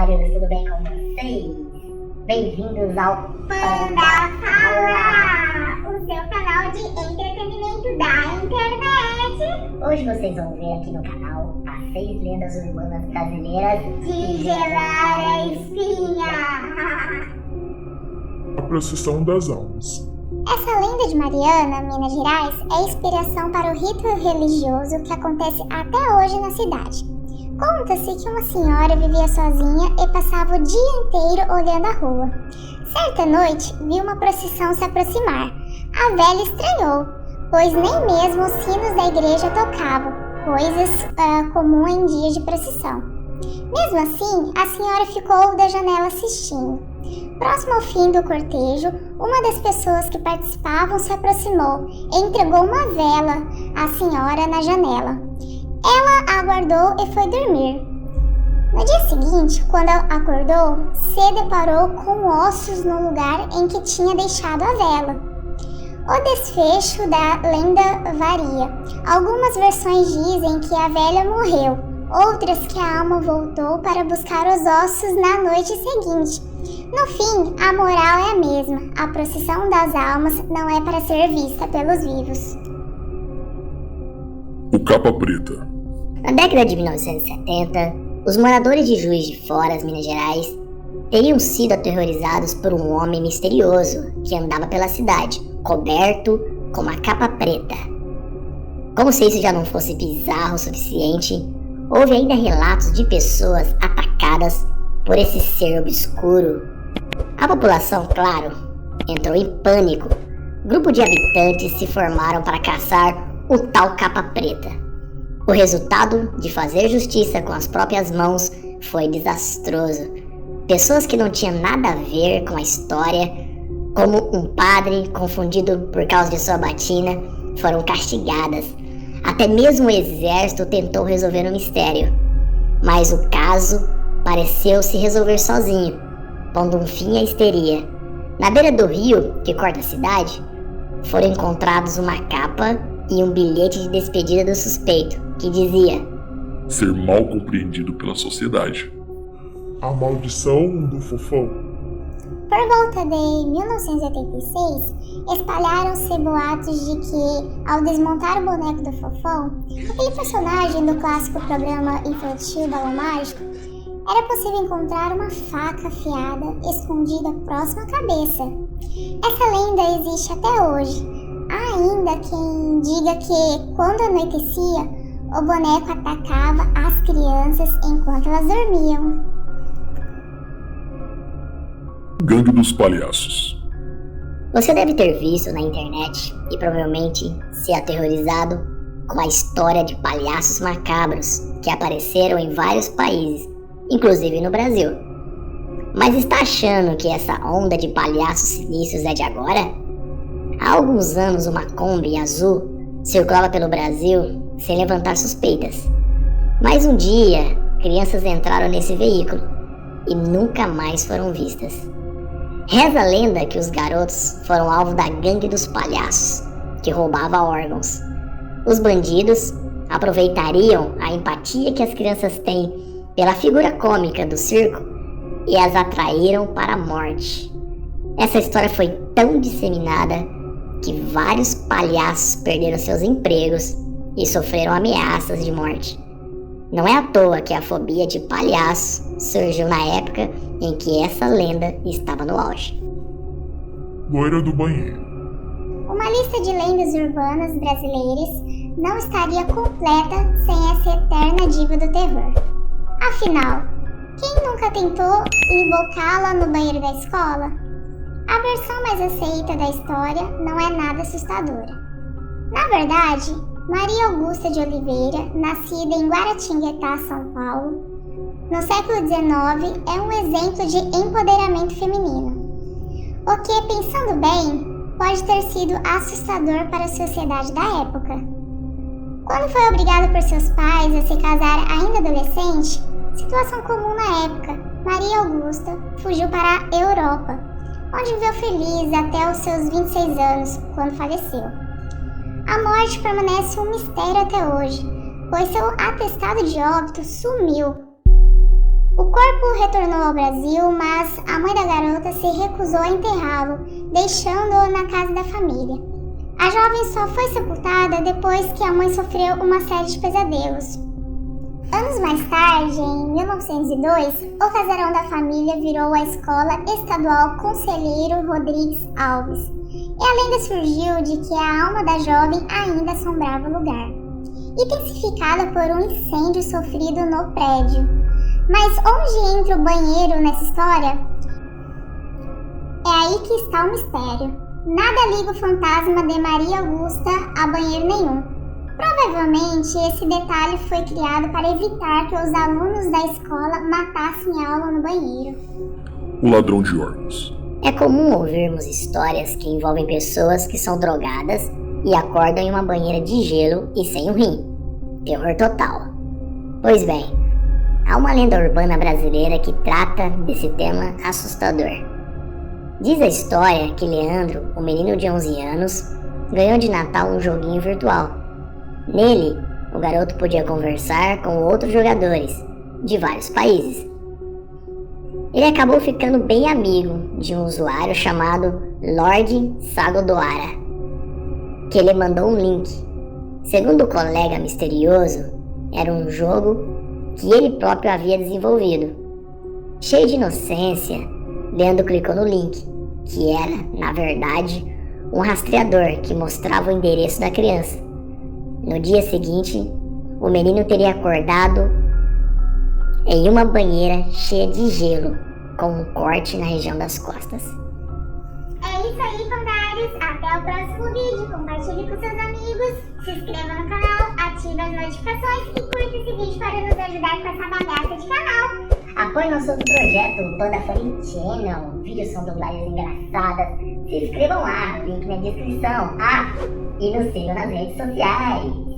Pandatários, tudo bem com vocês? Bem-vindos ao Panda Fala, o seu canal de entretenimento da internet. Hoje vocês vão ver aqui no canal as 6 lendas urbanas brasileiras de gelar a espinha. A procissão das almas. Essa lenda de Mariana, Minas Gerais, é inspiração para o rito religioso que acontece até hoje na cidade. Conta-se que uma senhora vivia sozinha e passava o dia inteiro olhando a rua. Certa noite, viu uma procissão se aproximar. A velha estranhou, pois nem mesmo os sinos da igreja tocavam, coisas comuns em dias de procissão. Mesmo assim, a senhora ficou da janela assistindo. Próximo ao fim do cortejo, uma das pessoas que participavam se aproximou e entregou uma vela à senhora na janela. Ela aguardou e foi dormir. No dia seguinte, quando acordou, se deparou com ossos no lugar em que tinha deixado a vela. O desfecho da lenda varia. Algumas versões dizem que a velha morreu, outras que a alma voltou para buscar os ossos na noite seguinte. No fim, a moral é a mesma. A procissão das almas não é para ser vista pelos vivos. O Capa Preta. Na década de 1970, os moradores de Juiz de Fora, Minas Gerais, teriam sido aterrorizados por um homem misterioso que andava pela cidade, coberto com uma capa preta. Como se isso já não fosse bizarro o suficiente, houve ainda relatos de pessoas atacadas por esse ser obscuro. A população, claro, entrou em pânico. Grupo de habitantes se formaram para caçar o tal capa preta. O resultado de fazer justiça com as próprias mãos foi desastroso. Pessoas que não tinham nada a ver com a história, como um padre confundido por causa de sua batina, foram castigadas. Até mesmo o exército tentou resolver o mistério, mas o caso pareceu se resolver sozinho, pondo um fim à histeria. Na beira do rio que corta a cidade, foram encontrados uma capa e um bilhete de despedida do suspeito, que dizia: ser mal compreendido pela sociedade. A maldição do fofão. Por volta de 1986, espalharam-se boatos de que, ao desmontar o boneco do Fofão, aquele personagem do clássico programa infantil Balão Mágico, era possível encontrar uma faca afiada escondida próximo à cabeça. Essa lenda existe até hoje. Há ainda quem diga que, quando anoitecia, o boneco atacava as crianças enquanto elas dormiam. Gangue dos Palhaços. Você deve ter visto na internet e provavelmente se aterrorizado com a história de palhaços macabros que apareceram em vários países, inclusive no Brasil. Mas está achando que essa onda de palhaços sinistros é de agora? Há alguns anos uma Kombi azul circulava pelo Brasil sem levantar suspeitas. Mas um dia, crianças entraram nesse veículo e nunca mais foram vistas. Reza a lenda que os garotos foram alvo da gangue dos palhaços, que roubava órgãos. Os bandidos aproveitariam a empatia que as crianças têm pela figura cômica do circo e as atraíram para a morte. Essa história foi tão disseminada que vários palhaços perderam seus empregos e sofreram ameaças de morte. Não é à toa que a fobia de palhaço surgiu na época em que essa lenda estava no auge. Loira do banheiro. Uma lista de lendas urbanas brasileiras não estaria completa sem essa eterna diva do terror. Afinal, quem nunca tentou invocá-la no banheiro da escola? A versão mais aceita da história não é nada assustadora. Na verdade, Maria Augusta de Oliveira, nascida em Guaratinguetá, São Paulo, no século XIX, é um exemplo de empoderamento feminino. O que, pensando bem, pode ter sido assustador para a sociedade da época. Quando foi obrigada por seus pais a se casar ainda adolescente, situação comum na época, Maria Augusta fugiu para a Europa, onde viveu feliz até os seus 26 anos, quando faleceu. A morte permanece um mistério até hoje, pois seu atestado de óbito sumiu. O corpo retornou ao Brasil, mas a mãe da garota se recusou a enterrá-lo, deixando-o na casa da família. A jovem só foi sepultada depois que a mãe sofreu uma série de pesadelos. Anos mais tarde, em 1902, o casarão da família virou a Escola Estadual Conselheiro Rodrigues Alves, e a lenda surgiu de que a alma da jovem ainda assombrava o lugar, intensificada por um incêndio sofrido no prédio. Mas onde entra o banheiro nessa história? É aí que está o mistério. Nada liga o fantasma de Maria Augusta a banheiro nenhum. Provavelmente esse detalhe foi criado para evitar que os alunos da escola matassem a aula no banheiro. O ladrão de órgãos. É comum ouvirmos histórias que envolvem pessoas que são drogadas e acordam em uma banheira de gelo e sem um rim. Terror total. Pois bem, há uma lenda urbana brasileira que trata desse tema assustador. Diz a história que Leandro, um menino de 11 anos, ganhou de Natal um joguinho virtual. Nele, o garoto podia conversar com outros jogadores de vários países. Ele acabou ficando bem amigo de um usuário chamado Lorde Sagodoara, que ele mandou um link. Segundo o colega misterioso, era um jogo que ele próprio havia desenvolvido. Cheio de inocência, Leandro clicou no link, que era, na verdade, um rastreador que mostrava o endereço da criança. No dia seguinte, o menino teria acordado em uma banheira cheia de gelo, com um corte na região das costas. É isso aí, fantários. Até o próximo vídeo. Compartilhe com seus amigos, se inscreva no canal, ative as notificações e curta esse vídeo para nos ajudar com essa bagaça de canal. Apoie nosso outro projeto, Panda Funny Channel. Vídeos são dublagens engraçadas. Se inscrevam lá, link na descrição. E nos sigam nas redes sociais.